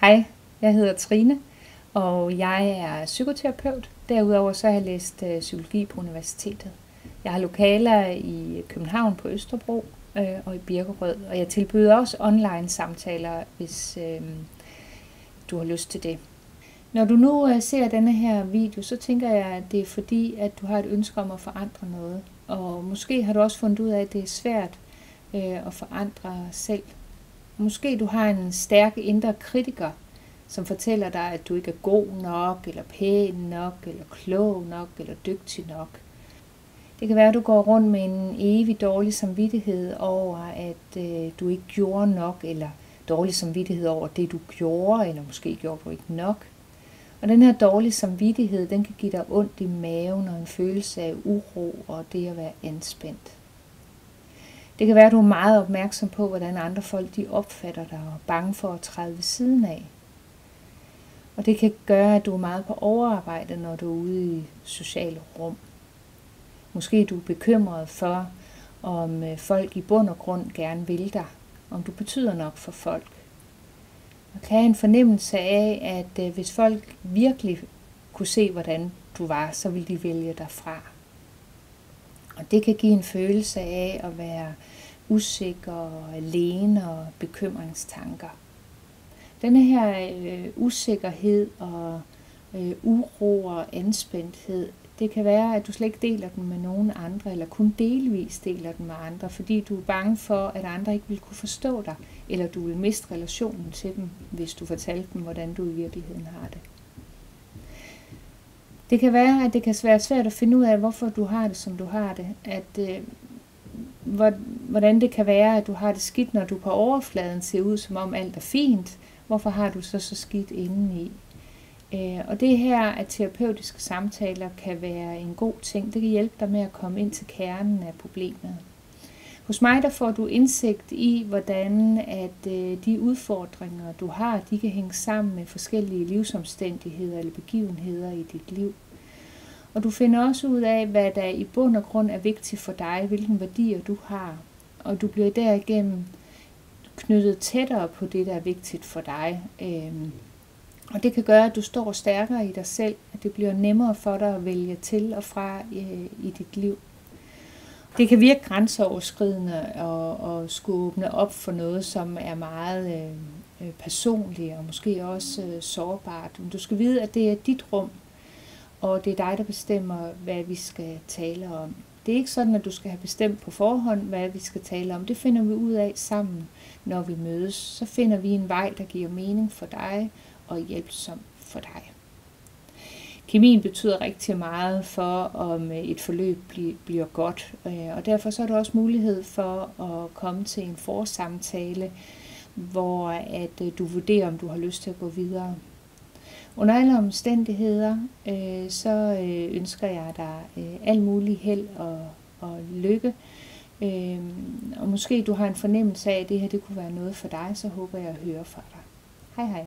Hej, jeg hedder Trine, og jeg er psykoterapeut. Derudover så har jeg læst psykologi på universitetet. Jeg har lokaler i København på Østerbro og i Birkerød, og jeg tilbyder også online samtaler, hvis du har lyst til det. Når du nu ser denne her video, så tænker jeg, at det er fordi, at du har et ønske om at forandre noget. Og måske har du også fundet ud af, at det er svært at forandre selv. Måske du har en stærk indre kritiker, som fortæller dig, at du ikke er god nok, eller pæn nok, eller klog nok, eller dygtig nok. Det kan være, at du går rundt med en evig dårlig samvittighed over, at du ikke gjorde nok, eller dårlig samvittighed over det, du gjorde, eller måske gjorde du ikke nok. Og den her dårlige samvittighed, den kan give dig ondt i maven og en følelse af uro og det at være anspændt. Det kan være, at du er meget opmærksom på, hvordan andre folk de opfatter dig og er bange for at træde ved siden af. Og det kan gøre, at du er meget på overarbejde, når du er ude i sociale rum. Måske er du bekymret for, om folk i bund og grund gerne vil dig, om du betyder nok for folk. Og kan have en fornemmelse af, at hvis folk virkelig kunne se, hvordan du var, så ville de vælge dig fra. Og det kan give en følelse af at være usikker og alene og bekymringstanker. Denne her usikkerhed og uro og anspændthed, det kan være, at du slet ikke deler den med nogen andre, eller kun delvis deler den med andre, fordi du er bange for, at andre ikke vil kunne forstå dig, eller du vil miste relationen til dem, hvis du fortalte dem, hvordan du i virkeligheden har det. Det kan være, at det kan være svært at finde ud af, hvorfor du har det, som du har det. Hvordan det kan være, at du har det skidt, når du på overfladen ser ud, som om alt er fint. Hvorfor har du så skidt indeni? Og det her, at terapeutiske samtaler kan være en god ting, det kan hjælpe dig med at komme ind til kernen af problemet. Hos mig der får du indsigt i, hvordan at de udfordringer, du har, de kan hænge sammen med forskellige livsomstændigheder eller begivenheder i dit liv. Og du finder også ud af, hvad der i bund og grund er vigtigt for dig, hvilke værdier du har. Og du bliver derigennem knyttet tættere på det, der er vigtigt for dig. Og det kan gøre, at du står stærkere i dig selv, at det bliver nemmere for dig at vælge til og fra i dit liv. Det kan virke grænseoverskridende og skulle åbne op for noget, som er meget personligt og måske også sårbart. Men du skal vide, at det er dit rum, og det er dig, der bestemmer, hvad vi skal tale om. Det er ikke sådan, at du skal have bestemt på forhånd, hvad vi skal tale om. Det finder vi ud af sammen, når vi mødes. Så finder vi en vej, der giver mening for dig og hjælpsom for dig. Kemien betyder rigtig meget for, om et forløb bliver godt, og derfor så er der også mulighed for at komme til en forsamtale, hvor at du vurderer, om du har lyst til at gå videre. Under alle omstændigheder, så ønsker jeg dig al mulig held og lykke. Og måske du har en fornemmelse af, at det her det kunne være noget for dig, så håber jeg at høre fra dig. Hej hej.